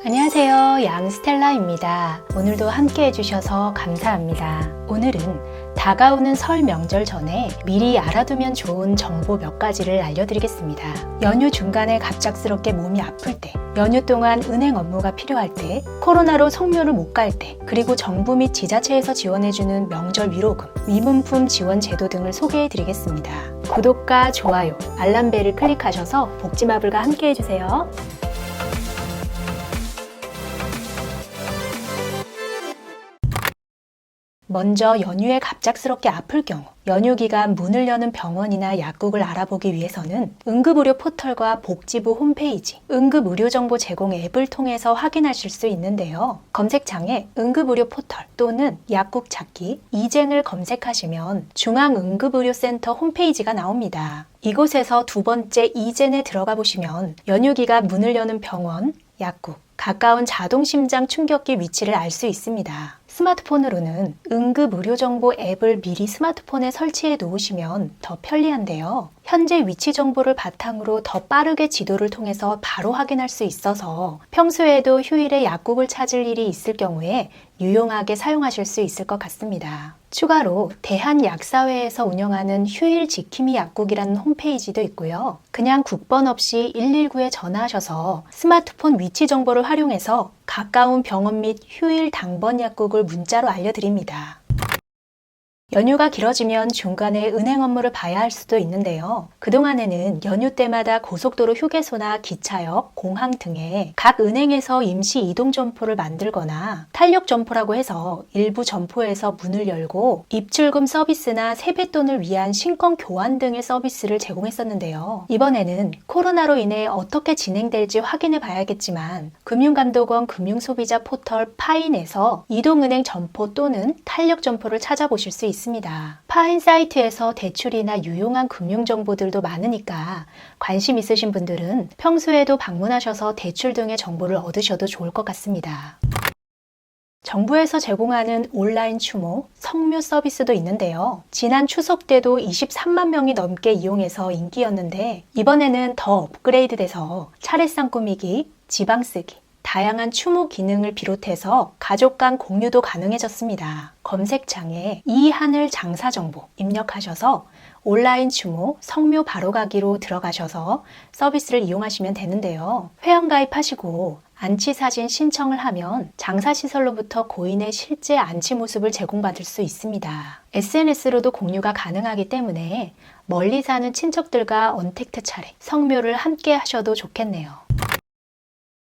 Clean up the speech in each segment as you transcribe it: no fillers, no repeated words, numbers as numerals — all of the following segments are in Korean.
안녕하세요. 양스텔라입니다. 오늘도 함께 해주셔서 감사합니다. 오늘은 다가오는 설 명절 전에 미리 알아두면 좋은 정보 몇 가지를 알려드리겠습니다. 연휴 중간에 갑작스럽게 몸이 아플 때, 연휴 동안 은행 업무가 필요할 때, 코로나로 성묘를 못 갈 때, 그리고 정부 및 지자체에서 지원해주는 명절 위로금, 위문품 지원 제도 등을 소개해드리겠습니다. 구독과 좋아요, 알람벨을 클릭하셔서 복지마블과 함께 해주세요. 먼저 연휴에 갑작스럽게 아플 경우, 연휴 기간 문을 여는 병원이나 약국을 알아보기 위해서는 응급의료 포털과 복지부 홈페이지, 응급의료정보 제공 앱을 통해서 확인하실 수 있는데요. 검색창에 응급의료 포털 또는 약국 찾기, 이젠을 검색하시면 중앙응급의료센터 홈페이지가 나옵니다. 이곳에서 두 번째 이젠에 들어가 보시면 연휴 기간 문을 여는 병원, 약국, 가까운 자동심장 충격기 위치를 알 수 있습니다. 스마트폰으로는 응급의료정보 앱을 미리 스마트폰에 설치해 놓으시면 더 편리한데요. 현재 위치 정보를 바탕으로 더 빠르게 지도를 통해서 바로 확인할 수 있어서 평소에도 휴일에 약국을 찾을 일이 있을 경우에 유용하게 사용하실 수 있을 것 같습니다. 추가로 대한약사회에서 운영하는 휴일 지킴이 약국이라는 홈페이지도 있고요. 그냥 국번 없이 119에 전화하셔서 스마트폰 위치 정보를 활용해서 가까운 병원 및 휴일 당번 약국을 문자로 알려드립니다. 연휴가 길어지면 중간에 은행 업무를 봐야 할 수도 있는데요. 그동안에는 연휴 때마다 고속도로 휴게소나 기차역, 공항 등에 각 은행에서 임시 이동 점포를 만들거나 탄력 점포라고 해서 일부 점포에서 문을 열고 입출금 서비스나 세뱃돈을 위한 신권 교환 등의 서비스를 제공했었는데요. 이번에는 코로나로 인해 어떻게 진행될지 확인해 봐야겠지만 금융감독원 금융소비자 포털 파인에서 이동은행 점포 또는 탄력 점포를 찾아보실 수 있습니다. 파인 사이트에서 대출이나 유용한 금융 정보들도 많으니까 관심 있으신 분들은 평소에도 방문하셔서 대출 등의 정보를 얻으셔도 좋을 것 같습니다. 정부에서 제공하는 온라인 추모, 성묘 서비스도 있는데요. 지난 추석 때도 23만 명이 넘게 이용해서 인기였는데 이번에는 더 업그레이드돼서 차례상 꾸미기, 지방 쓰기, 다양한 추모 기능을 비롯해서 가족 간 공유도 가능해졌습니다. 검색창에 이하늘 장사 정보 입력하셔서 온라인 추모, 성묘 바로가기로 들어가셔서 서비스를 이용하시면 되는데요. 회원가입하시고 안치사진 신청을 하면 장사시설로부터 고인의 실제 안치 모습을 제공받을 수 있습니다. SNS로도 공유가 가능하기 때문에 멀리 사는 친척들과 언택트 차례, 성묘를 함께 하셔도 좋겠네요.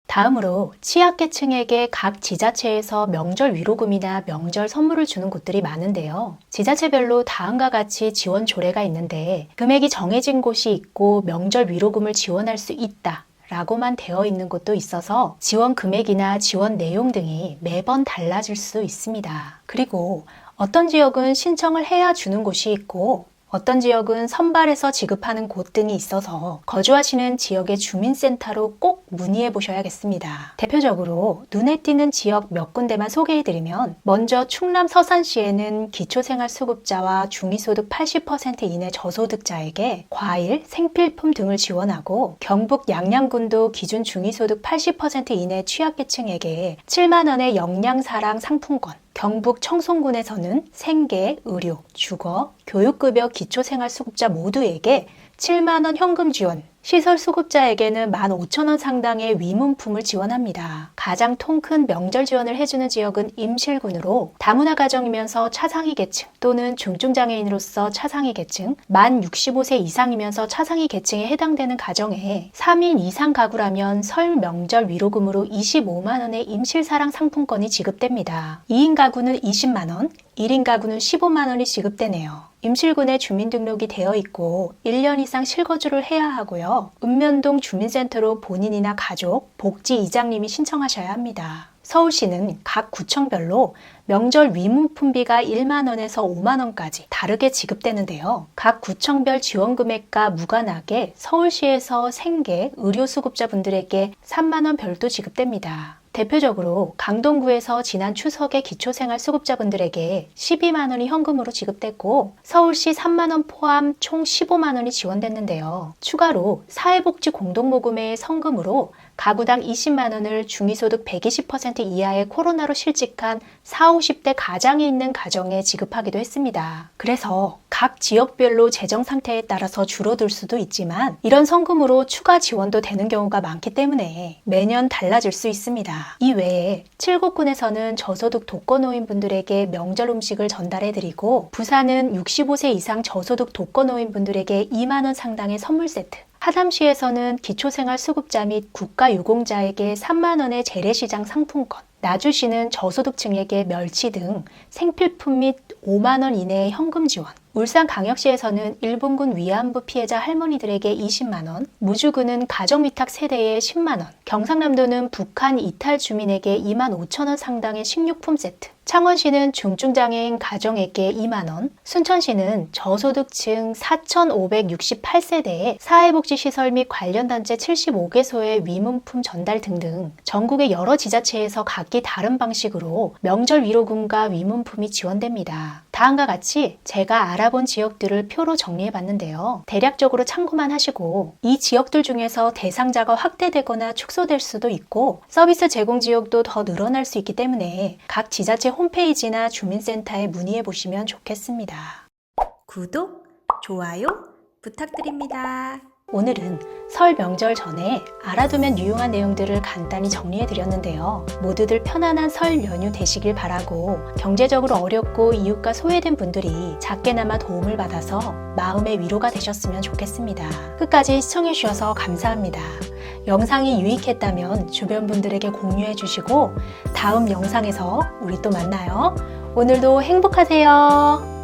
다음으로 취약계층에게 각 지자체에서 명절 위로금이나 명절 선물을 주는 곳들이 많은데요. 지자체별로 다음과 같이 지원 조례가 있는데 금액이 정해진 곳이 있고 명절 위로금을 지원할 수 있다 라고만 되어 있는 곳도 있어서 지원 금액이나 지원 내용 등이 매번 달라질 수 있습니다. 그리고 어떤 지역은 신청을 해야 주는 곳이 있고 어떤 지역은 선발해서 지급하는 곳 등이 있어서 거주하시는 지역의 주민센터로 꼭 문의해 보셔야겠습니다. 대표적으로 눈에 띄는 지역 몇 군데만 소개해드리면 먼저 충남 서산시에는 기초생활수급자와 중위소득 80% 이내 저소득자에게 과일, 생필품 등을 지원하고 경북 양양군도 기준 중위소득 80% 이내 취약계층에게 7만 원의 영양사랑 상품권, 경북 청송군에서는 생계, 의료, 주거, 교육급여 기초생활수급자 모두에게 7만 원 현금 지원, 시설수급자에게는 15,000원 상당의 위문품을 지원합니다. 가장 통 큰 명절 지원을 해주는 지역은 임실군으로 다문화 가정이면서 차상위 계층 또는 중증장애인으로서 차상위 계층, 만 65세 이상이면서 차상위 계층에 해당되는 가정에 3인 이상 가구라면 설 명절 위로금으로 25만 원의 임실사랑 상품권이 지급됩니다. 2인 가구는 20만 원, 1인 가구는 15만 원이 지급되네요. 임실군에 주민등록이 되어 있고 1년 이상 실거주를 해야 하고요. 읍면동 주민센터로 본인이나 가족, 복지이장님이 신청하셔야 합니다. 서울시는 각 구청별로 명절 위문품비가 1만 원에서 5만 원까지 다르게 지급되는데요. 각 구청별 지원 금액과 무관하게 서울시에서 생계, 의료수급자분들에게 3만 원 별도 지급됩니다. 대표적으로 강동구에서 지난 추석에 기초생활수급자분들에게 12만 원이 현금으로 지급됐고 서울시 3만 원 포함 총 15만 원이 지원됐는데요. 추가로 사회복지 공동모금회의 성금으로 가구당 20만 원을 중위소득 120% 이하의 코로나로 실직한 40, 50대 가장이 있는 가정에 지급하기도 했습니다. 그래서 각 지역별로 재정 상태에 따라서 줄어들 수도 있지만 이런 성금으로 추가 지원도 되는 경우가 많기 때문에 매년 달라질 수 있습니다. 이 외에 칠곡군에서는 저소득 독거노인분들에게 명절 음식을 전달해드리고 부산은 65세 이상 저소득 독거노인분들에게 2만 원 상당의 선물 세트, 하남시에서는 기초생활수급자 및 국가유공자에게 3만 원의 재래시장 상품권, 나주시는 저소득층에게 멸치 등 생필품 및 5만 원 이내의 현금 지원, 울산광역시에서는 일본군 위안부 피해자 할머니들에게 20만 원, 무주군은 가정위탁 세대에 10만 원, 경상남도는 북한 이탈 주민에게 2만 5천 원 상당의 식료품 세트, 창원시는 중증장애인 가정에게 2만 원, 순천시는 저소득층 4,568세대에 사회복지시설 및 관련 단체 75개소의 위문품 전달 등등 전국의 여러 지자체에서 각기 다른 방식으로 명절 위로금과 위문품이 지원됩니다. 다음과 같이 제가 알아본 지역들을 표로 정리해 봤는데요. 대략적으로 참고만 하시고 이 지역들 중에서 대상자가 확대되거나 축소될 수도 있고 서비스 제공 지역도 더 늘어날 수 있기 때문에 각 지자체 홈페이지나 주민센터에 문의해 보시면 좋겠습니다. 구독, 좋아요 부탁드립니다. 오늘은 설 명절 전에 알아두면 유용한 내용들을 간단히 정리해 드렸는데요. 모두들 편안한 설 연휴 되시길 바라고 경제적으로 어렵고 이웃과 소외된 분들이 작게나마 도움을 받아서 마음의 위로가 되셨으면 좋겠습니다. 끝까지 시청해 주셔서 감사합니다. 영상이 유익했다면 주변 분들에게 공유해 주시고 다음 영상에서 우리 또 만나요. 오늘도 행복하세요.